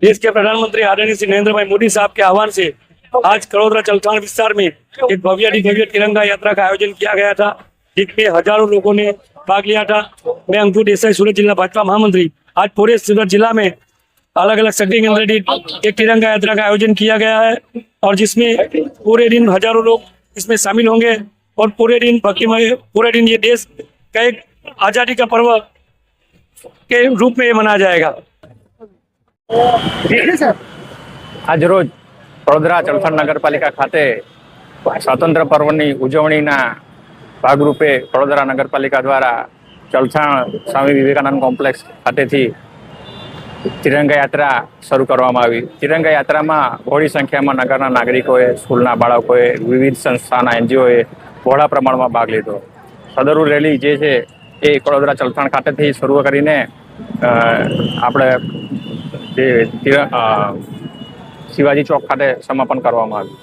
देश के प्रधानमंत्री आदरणीय श्री नरेंद्र भाई मोदी साहब के आह्वान से आज कड़ोदरा चलथाण विस्तार में एक भव्य तिरंगा यात्रा का आयोजन किया गया था, जिसमें हजारों लोगों ने भाग लिया था। मैं अंकुर देसाई, सूरत जिला भाजपा महामंत्री। आज पूरे सूरत जिला में अलग अलग सेक्टर के अंदर एक तिरंगा यात्रा का आयोजन किया गया है और जिसमें पूरे दिन हजारों लोग इसमें शामिल होंगे और पूरे दिन ये देश का एक आजादी का पर्व के रूप में ये मनाया जाएगा। आज रोज वडोदरा चलथाण नगरपालिका खाते स्वातंत्र्य पर्वनी उजवણીના ભાગરૂપે વડોદરા નગરપાલિકા દ્વારા ચલથાણ સ્વામી વિવેકાનંદ કોમ્પ્લેક્સ ખાતેથી તિરંગા યાત્રા શરૂ કરવામાં આવી। તિરંગા યાત્રામાં બહોળી સંખ્યામાં નગરના નાગરિકોએ, સ્કૂલના બાળકોએ, વિવિધ સંસ્થાના એનજીઓએ બહોળા પ્રમાણમાં ભાગ લીધો। સદરુ રેલી જે છે એ વડોદરા ચલથાણ ખાતેથી શરૂ કરીને આપણે જે શિવાજી ચોક ખાતે સમાપન કરવામાં આવ્યું।